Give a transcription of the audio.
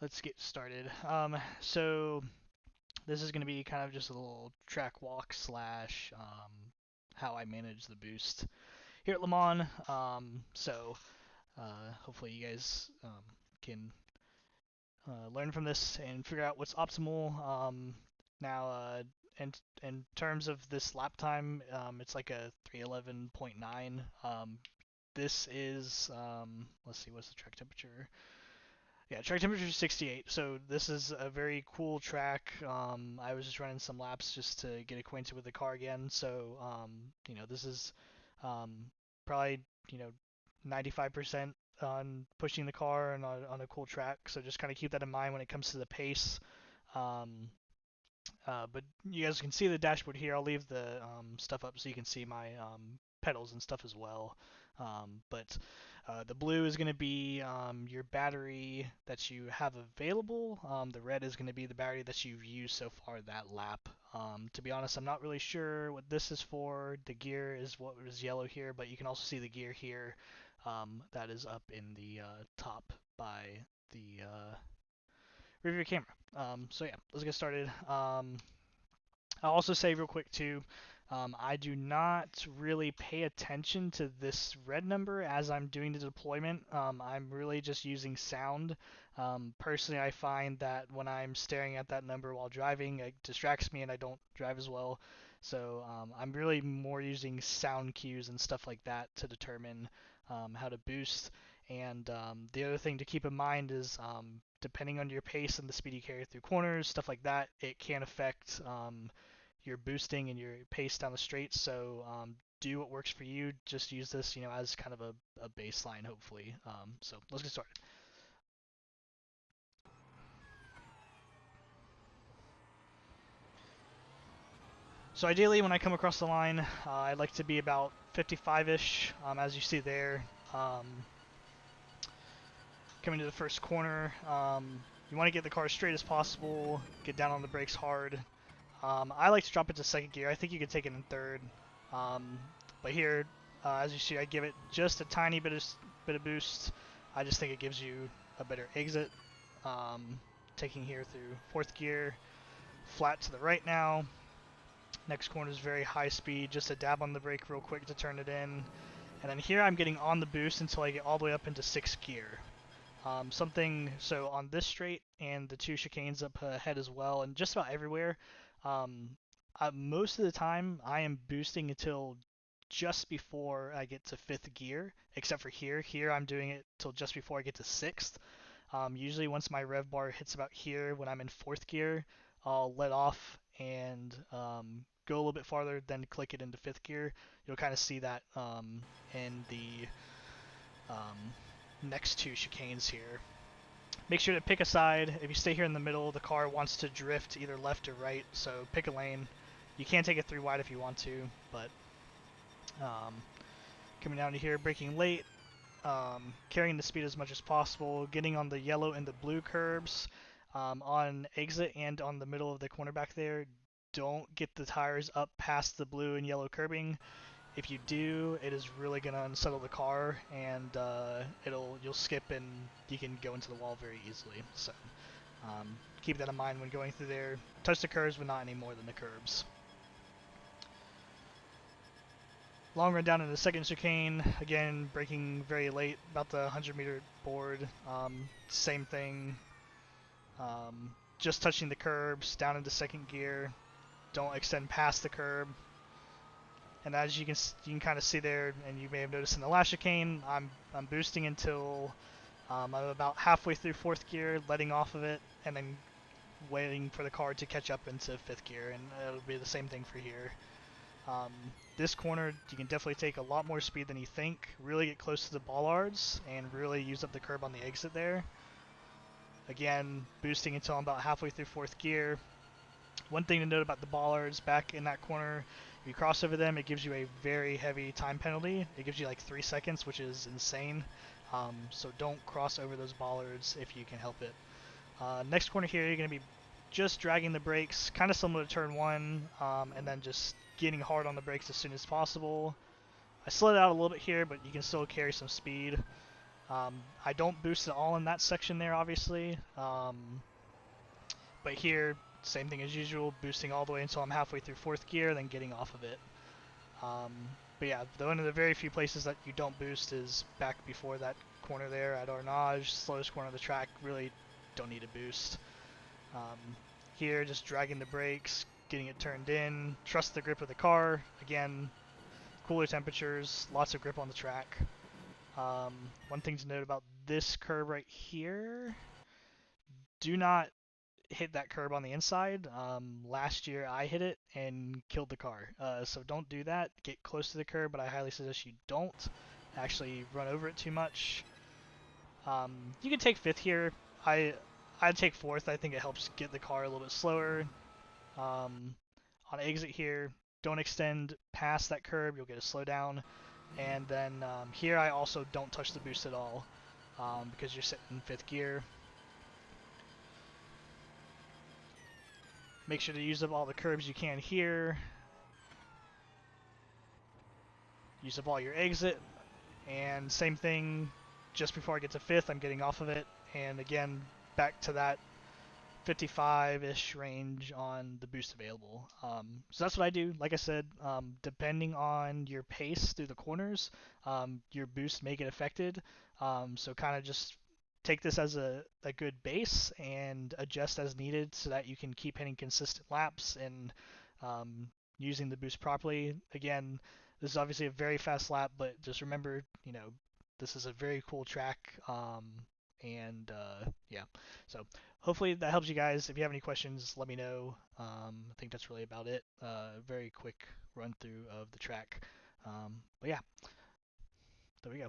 Let's get started. So this is going to be kind of just a little track walk slash how I manage the boost here at Le Mans. Hopefully you guys can learn from this and figure out what's optimal. Now, in terms of this lap time, it's like a 311.9. This is let's see, what's the track temperature? Yeah, track temperature is 68. So this is a very cool track. I was just running some laps just to get acquainted with the car again. So this is um, probably 95% on pushing the car and on a cool track. So just kind of keep that in mind when it comes to the pace. Um, but you guys can see the dashboard here. I'll leave the stuff up so you can see my pedals and stuff as well. But the blue is going to be your battery that you have available. The red is going to be the battery that you've used so far that lap. To be honest, I'm not really sure what this is for. The gear is what is yellow here, but you can also see the gear here. That is up in the top by the rear view camera. So yeah, let's get started. I'll also say real quick too, I do not really pay attention to this red number as I'm doing the deployment. I'm really just using sound. Personally, I find that when I'm staring at that number while driving, it distracts me and I don't drive as well. So I'm really more using sound cues and stuff like that to determine how to boost. And the other thing to keep in mind is depending on your pace and the speed you carry through corners, stuff like that, it can affect your boosting and your pace down the straight. So do what works for you. Just use this, as kind of a baseline, hopefully. So let's get started. So ideally, when I come across the line, I'd like to be about 55-ish, as you see there. Coming to the first corner, you want to get the car as straight as possible, get down on the brakes hard. I like to drop it to second gear. I think you could take it in third. Um, but here, as you see, I give it just a tiny bit of boost. I just think it gives you a better exit. Taking here through fourth gear, flat to the right now. Next corner is very high speed, just a dab on the brake real quick to turn it in. And then here I'm getting on the boost until I get all the way up into sixth gear. So on this straight and the two chicanes up ahead as well, and just about everywhere, um, most of the time I am boosting until just before I get to fifth gear, except for here. Here I'm doing it till just before I get to sixth. Usually once my rev bar hits about here when I'm in fourth gear, I'll let off and go a little bit farther, then click it into fifth gear. You'll kind of see that in the next two chicanes here. Make sure to pick a side. If you stay here in the middle, the car wants to drift either left or right, so pick a lane. You can take it 3 wide if you want to, but coming down to here, braking late, carrying the speed as much as possible, getting on the yellow and the blue curbs on exit and on the middle of the corner back there. Don't get the tires up past the blue and yellow curbing. If you do, it is really going to unsettle the car, and you'll skip and you can go into the wall very easily. So keep that in mind when going through there. Touch the curbs, but not any more than the curbs. Long run down in the second chicane, again braking very late, about the 100-meter board. Same thing. Just touching the curbs, down into second gear. Don't extend past the curb. And as you can kind of see there, and you may have noticed in the last chicane, I'm boosting until I'm about halfway through fourth gear, letting off of it, and then waiting for the car to catch up into fifth gear, and it'll be the same thing for here. This corner, you can definitely take a lot more speed than you think, really get close to the bollards, and really use up the curb on the exit there. Again, boosting until I'm about halfway through fourth gear. One thing to note about the bollards, back in that corner, if you cross over them, it gives you a very heavy time penalty. It gives you like 3 seconds, which is insane. So don't cross over those bollards if you can help it. Next corner here, you're going to be just dragging the brakes, kind of similar to turn 1, and then just getting hard on the brakes as soon as possible. I slid out a little bit here, but you can still carry some speed. I don't boost at all in that section there, obviously. But here, same thing as usual, boosting all the way until I'm halfway through fourth gear, then getting off of it. But yeah, one of the very few places that you don't boost is back before that corner there at R18, slowest corner of the track, really don't need a boost. Here, just dragging the brakes, getting it turned in, trust the grip of the car, again, cooler temperatures, lots of grip on the track. One thing to note about this curb right here, do not hit that curb on the inside. Last year I hit it and killed the car. So don't do that. Get close to the curb, but I highly suggest you don't actually run over it too much. You can take fifth here. I'd take fourth. I think it helps get the car a little bit slower. On exit here, don't extend past that curb. You'll get a slowdown. And then here I also don't touch the boost at all because you're sitting in fifth gear. Make sure to use up all the curbs you can here. Use up all your exit. And same thing, just before I get to fifth, I'm getting off of it. And again, back to that 55-ish range on the boost available. So that's what I do. Like I said, depending on your pace through the corners, your boost may get affected. So kind of just take this as a good base and adjust as needed so that you can keep hitting consistent laps and using the boost properly. Again, this is obviously a very fast lap, but just remember, this is a very cool track. Yeah, so hopefully that helps you guys. If you have any questions, let me know. I think that's really about it. Very quick run through of the track. But yeah, there we go.